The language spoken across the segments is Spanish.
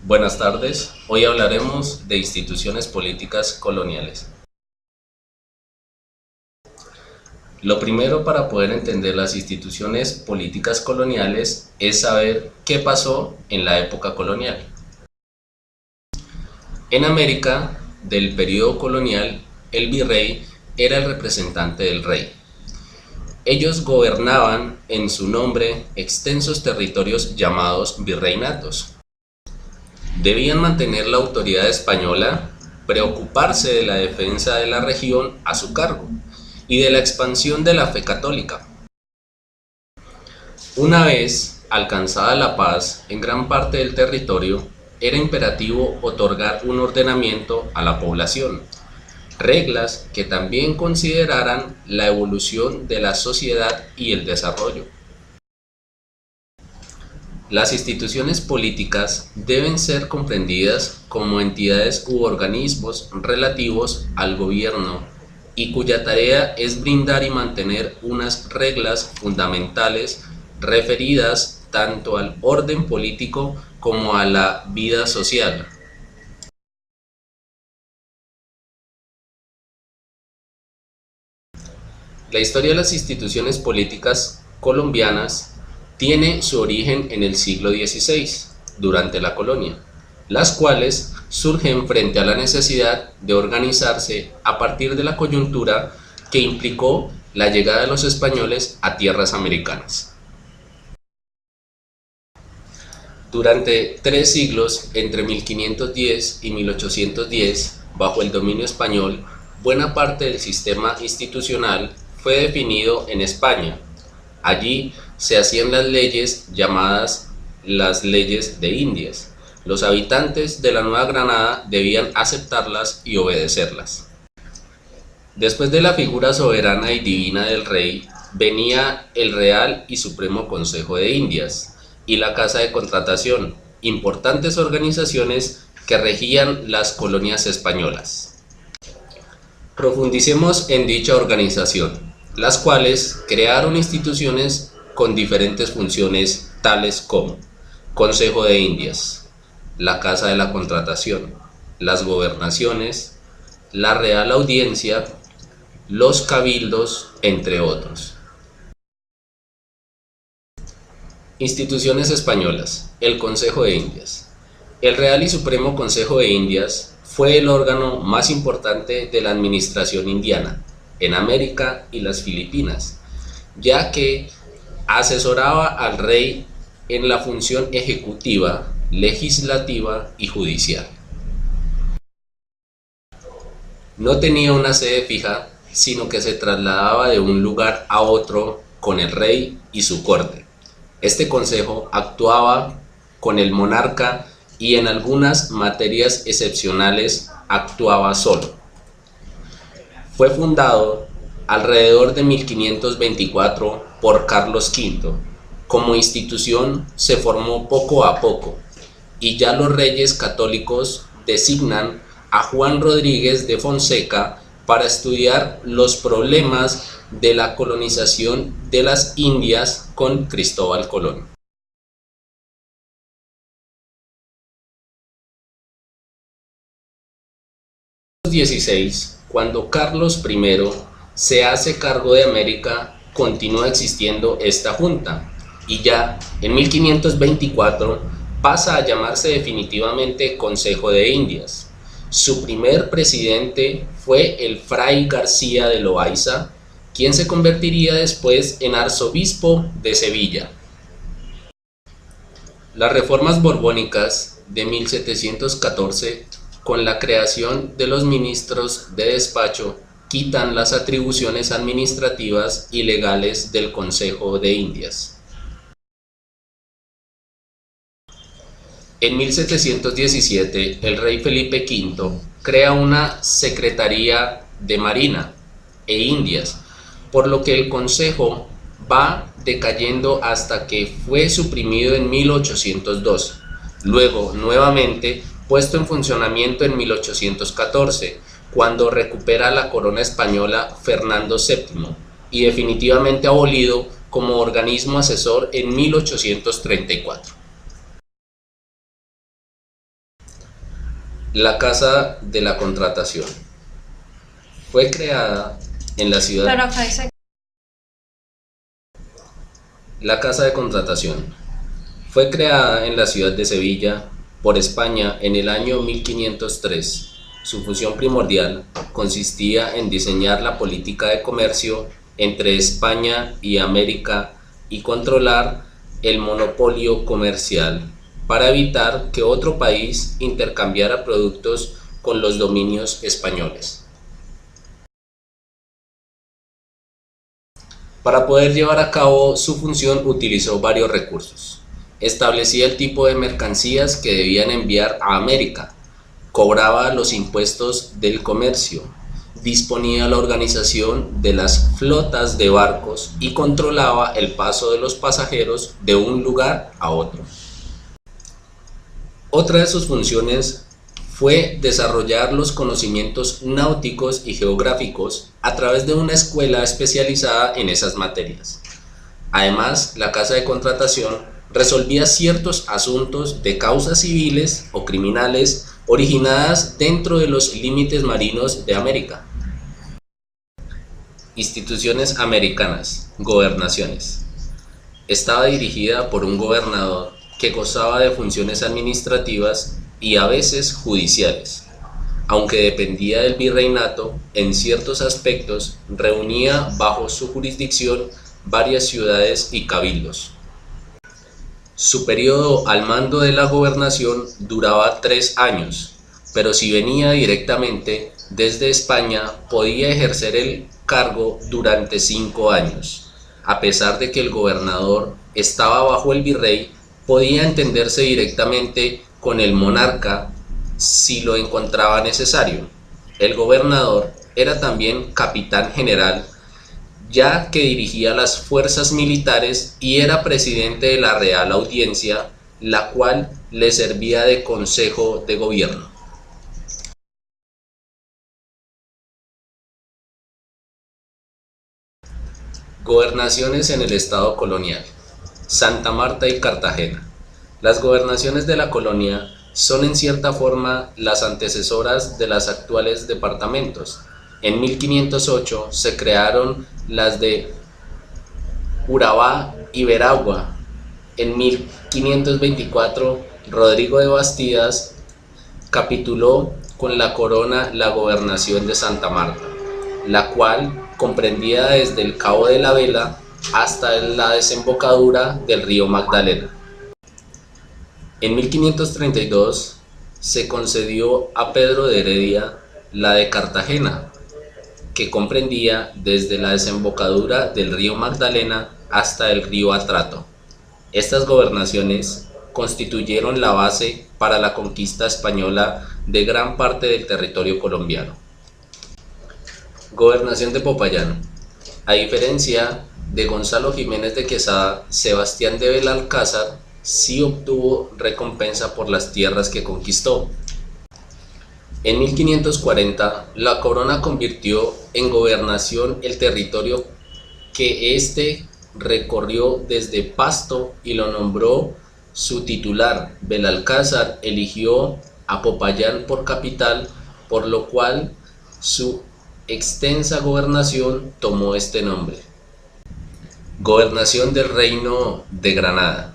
Buenas tardes, hoy hablaremos de instituciones políticas coloniales. Lo primero para poder entender las instituciones políticas coloniales es saber qué pasó en la época colonial. En América, del periodo colonial, el virrey era el representante del rey. Ellos gobernaban en su nombre extensos territorios llamados virreinatos. Debían mantener la autoridad española, preocuparse de la defensa de la región a su cargo y de la expansión de la fe católica. Una vez alcanzada la paz en gran parte del territorio, era imperativo otorgar un ordenamiento a la población, reglas que también consideraran la evolución de la sociedad y el desarrollo. Las instituciones políticas deben ser comprendidas como entidades u organismos relativos al gobierno y cuya tarea es brindar y mantener unas reglas fundamentales referidas tanto al orden político como a la vida social. La historia de las instituciones políticas colombianas tiene su origen en el siglo XVI, durante la colonia, las cuales surgen frente a la necesidad de organizarse a partir de la coyuntura que implicó la llegada de los españoles a tierras americanas. Durante 3 siglos, entre 1510 y 1810, bajo el dominio español, buena parte del sistema institucional fue definido en España. Allí se hacían las leyes llamadas las leyes de Indias. Los habitantes de la Nueva Granada debían aceptarlas y obedecerlas. Después de la figura soberana y divina del rey, venía el Real y Supremo Consejo de Indias y la Casa de Contratación, importantes organizaciones que regían las colonias españolas. Profundicemos en dicha organización, las cuales crearon instituciones con diferentes funciones tales como Consejo de Indias, la Casa de la Contratación, las gobernaciones, la Real Audiencia, los cabildos, entre otros. Instituciones españolas. El Consejo de Indias. El Real y Supremo Consejo de Indias fue el órgano más importante de la administración indiana en América y las Filipinas, ya que asesoraba al rey en la función ejecutiva, legislativa y judicial. No tenía una sede fija, sino que se trasladaba de un lugar a otro con el rey y su corte. Este consejo actuaba con el monarca y en algunas materias excepcionales actuaba solo. Fue fundado alrededor de 1524 por Carlos V. Como institución se formó poco a poco y ya los reyes católicos designan a Juan Rodríguez de Fonseca para estudiar los problemas de la colonización de las Indias con Cristóbal Colón. En 16, cuando Carlos I se hace cargo de América, continúa existiendo esta junta y ya en 1524 pasa a llamarse definitivamente Consejo de Indias. Su primer presidente fue el Fray García de Loaiza, quien se convertiría después en arzobispo de Sevilla. Las reformas borbónicas de 1714, con la creación de los ministros de despacho, quitan las atribuciones administrativas y legales del Consejo de Indias. En 1717, el rey Felipe V crea una Secretaría de Marina e Indias, por lo que el Consejo va decayendo hasta que fue suprimido en 1802, luego nuevamente puesto en funcionamiento en 1814, cuando recupera la corona española Fernando VII, y definitivamente abolido como organismo asesor en 1834. La Casa de la Contratación fue creada en la ciudad. Pero acá dice La Casa de Contratación fue creada en la ciudad de Sevilla por España en el año 1503. Su función primordial consistía en diseñar la política de comercio entre España y América y controlar el monopolio comercial para evitar que otro país intercambiara productos con los dominios españoles. Para poder llevar a cabo su función utilizó varios recursos. Establecía el tipo de mercancías que debían enviar a América, cobraba los impuestos del comercio, disponía la organización de las flotas de barcos y controlaba el paso de los pasajeros de un lugar a otro. Otra de sus funciones fue desarrollar los conocimientos náuticos y geográficos a través de una escuela especializada en esas materias. Además, la Casa de Contratación resolvía ciertos asuntos de causas civiles o criminales originadas dentro de los límites marinos de América. Instituciones americanas, gobernaciones. Estaba dirigida por un gobernador que gozaba de funciones administrativas y a veces judiciales. Aunque dependía del virreinato, en ciertos aspectos reunía bajo su jurisdicción varias ciudades y cabildos. Su periodo al mando de la gobernación duraba 3 años, pero si venía directamente desde España podía ejercer el cargo durante 5 años. A pesar de que el gobernador estaba bajo el virrey, podía entenderse directamente con el monarca si lo encontraba necesario. El gobernador era también capitán general, ya que dirigía las fuerzas militares y era presidente de la Real Audiencia, la cual le servía de consejo de gobierno. Gobernaciones en el estado colonial. Santa Marta y Cartagena. Las gobernaciones de la colonia son en cierta forma las antecesoras de los actuales departamentos. En 1508 se crearon las de Urabá y Veragua. En 1524 Rodrigo de Bastidas capituló con la corona la gobernación de Santa Marta, la cual comprendía desde el Cabo de la Vela hasta la desembocadura del río Magdalena. En 1532 se concedió a Pedro de Heredia la de Cartagena, que comprendía desde la desembocadura del río Magdalena hasta el río Atrato. Estas gobernaciones constituyeron la base para la conquista española de gran parte del territorio colombiano. Gobernación de Popayán. A diferencia de Gonzalo Jiménez de Quesada, Sebastián de Belalcázar sí obtuvo recompensa por las tierras que conquistó. En 1540, la corona convirtió en gobernación el territorio que éste recorrió desde Pasto y lo nombró su titular. Belalcázar eligió a Popayán por capital, por lo cual su extensa gobernación tomó este nombre. Gobernación del Reino de Granada.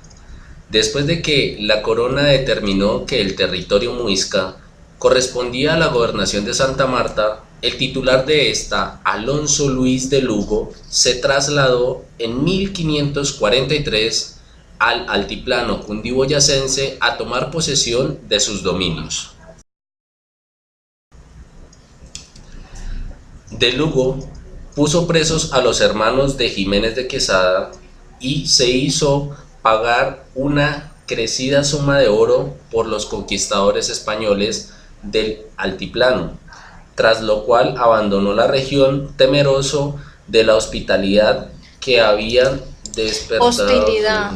Después de que la corona determinó que el territorio muisca correspondía a la gobernación de Santa Marta, el titular de esta, Alonso Luis de Lugo, se trasladó en 1543 al altiplano cundiboyacense a tomar posesión de sus dominios. De Lugo puso presos a los hermanos de Jiménez de Quesada y se hizo pagar una crecida suma de oro por los conquistadores españoles del altiplano, tras lo cual abandonó la región temeroso de la hospitalidad que habían despertado. hostilidad.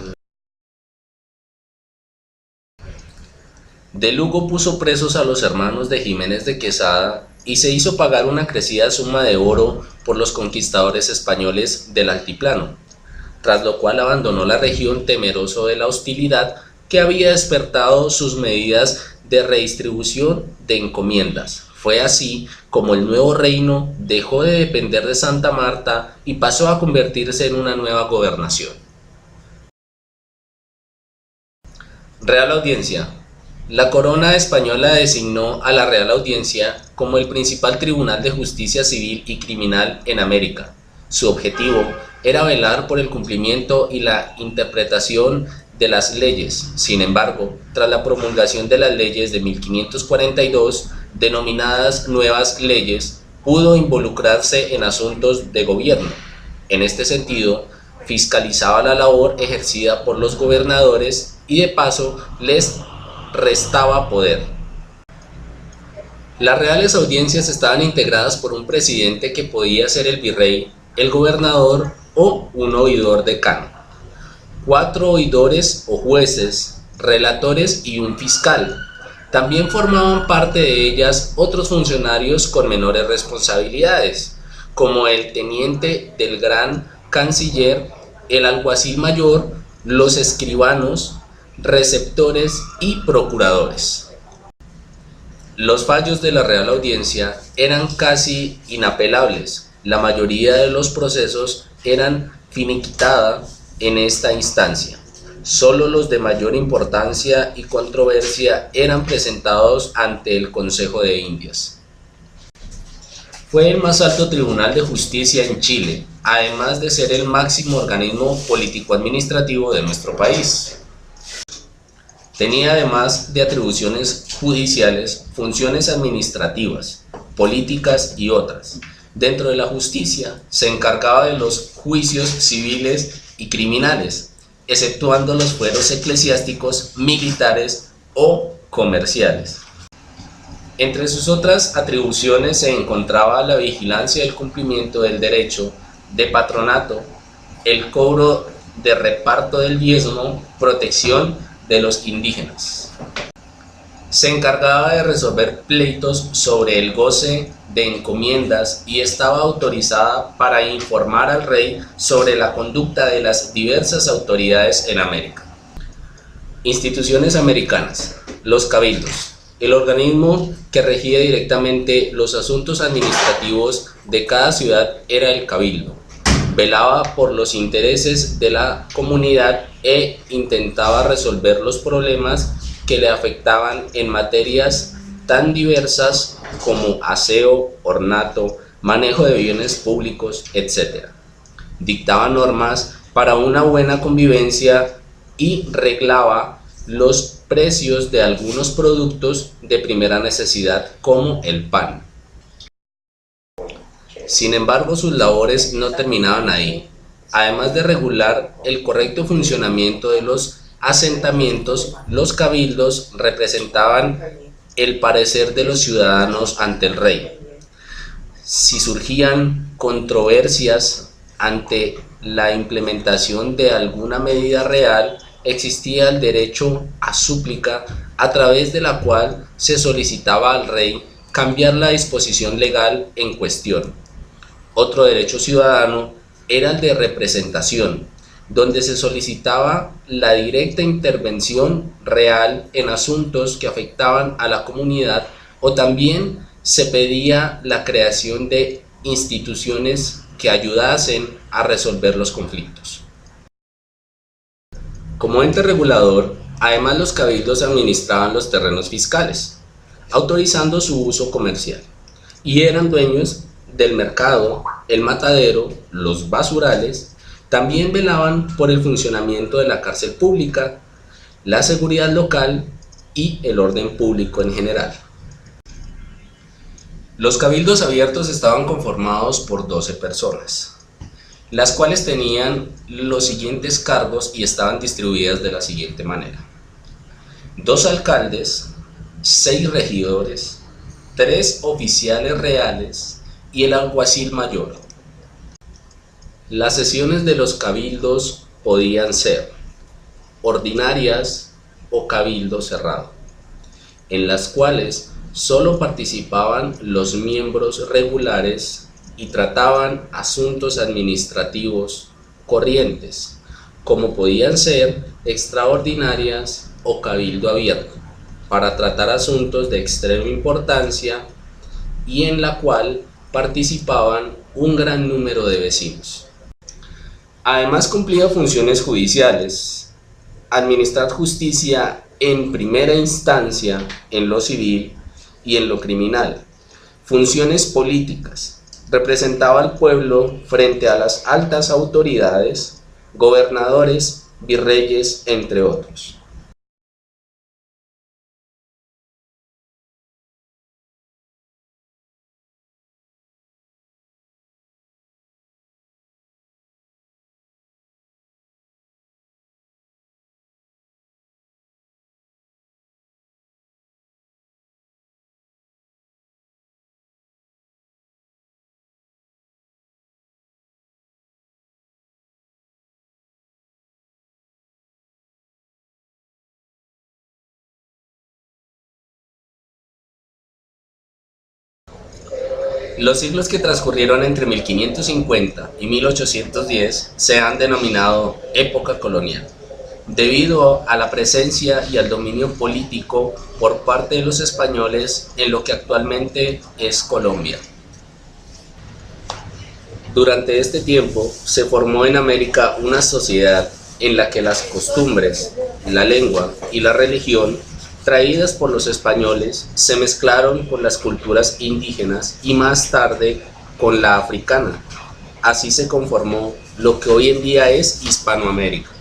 De Lugo puso presos a los hermanos de Jiménez de Quesada y se hizo pagar una crecida suma de oro por los conquistadores españoles del altiplano, tras lo cual abandonó la región temeroso de la hostilidad que había despertado sus medidas de redistribución de encomiendas. Fue así como el nuevo reino dejó de depender de Santa Marta y pasó a convertirse en una nueva gobernación. Real Audiencia. La corona española designó a la Real Audiencia como el principal tribunal de justicia civil y criminal en América. Su objetivo era velar por el cumplimiento y la interpretación de las leyes. Sin embargo, tras la promulgación de las leyes de 1542, denominadas nuevas leyes, pudo involucrarse en asuntos de gobierno. En este sentido, fiscalizaba la labor ejercida por los gobernadores y de paso les restaba poder. Las reales audiencias estaban integradas por un presidente que podía ser el virrey, el gobernador o un oidor decano, 4 oidores o jueces, relatores y un fiscal. También formaban parte de ellas otros funcionarios con menores responsabilidades, como el teniente del gran canciller, el alguacil mayor, los escribanos, receptores y procuradores. Los fallos de la Real Audiencia eran casi inapelables. La mayoría de los procesos eran finiquitada en esta instancia. Solo los de mayor importancia y controversia eran presentados ante el Consejo de Indias. Fue el más alto tribunal de justicia en Chile, además de ser el máximo organismo político-administrativo de nuestro país. Tenía, además de atribuciones judiciales, funciones administrativas, políticas y otras. Dentro de la justicia se encargaba de los juicios civiles y criminales, exceptuando los fueros eclesiásticos, militares o comerciales. Entre sus otras atribuciones se encontraba la vigilancia del cumplimiento del derecho de patronato, el cobro de reparto del diezmo, protección de los indígenas. Se encargaba de resolver pleitos sobre el goce de encomiendas y estaba autorizada para informar al rey sobre la conducta de las diversas autoridades en América. Instituciones americanas. Los cabildos. El organismo que regía directamente los asuntos administrativos de cada ciudad era el cabildo. Velaba por los intereses de la comunidad e intentaba resolver los problemas que le afectaban en materias tan diversas como aseo, ornato, manejo de bienes públicos, etc. Dictaba normas para una buena convivencia y reglaba los precios de algunos productos de primera necesidad como el pan. Sin embargo, sus labores no terminaban ahí. Además de regular el correcto funcionamiento de los asentamientos, los cabildos representaban el parecer de los ciudadanos ante el rey. Si surgían controversias ante la implementación de alguna medida real, existía el derecho a súplica, a través de la cual se solicitaba al rey cambiar la disposición legal en cuestión. Otro derecho ciudadano era el de representación, donde se solicitaba la directa intervención real en asuntos que afectaban a la comunidad, o también se pedía la creación de instituciones que ayudasen a resolver los conflictos. Como ente regulador, además los cabildos administraban los terrenos fiscales, autorizando su uso comercial, y eran dueños del mercado, el matadero, los basurales. También velaban por el funcionamiento de la cárcel pública, la seguridad local y el orden público en general. Los cabildos abiertos estaban conformados por 12 personas, las cuales tenían los siguientes cargos y estaban distribuidas de la siguiente manera: 2 alcaldes, 6 regidores, 3 oficiales reales y el alguacil mayor. Las sesiones de los cabildos podían ser ordinarias o cabildo cerrado, en las cuales solo participaban los miembros regulares y trataban asuntos administrativos corrientes, como podían ser extraordinarias o cabildo abierto, para tratar asuntos de extrema importancia y en la cual participaban un gran número de vecinos. Además cumplía funciones judiciales, administrar justicia en primera instancia en lo civil y en lo criminal, funciones políticas, representaba al pueblo frente a las altas autoridades, gobernadores, virreyes, entre otros. Los siglos que transcurrieron entre 1550 y 1810 se han denominado época colonial, debido a la presencia y al dominio político por parte de los españoles en lo que actualmente es Colombia. Durante este tiempo se formó en América una sociedad en la que las costumbres, la lengua y la religión traídas por los españoles se mezclaron con las culturas indígenas y más tarde con la africana. Así se conformó lo que hoy en día es Hispanoamérica.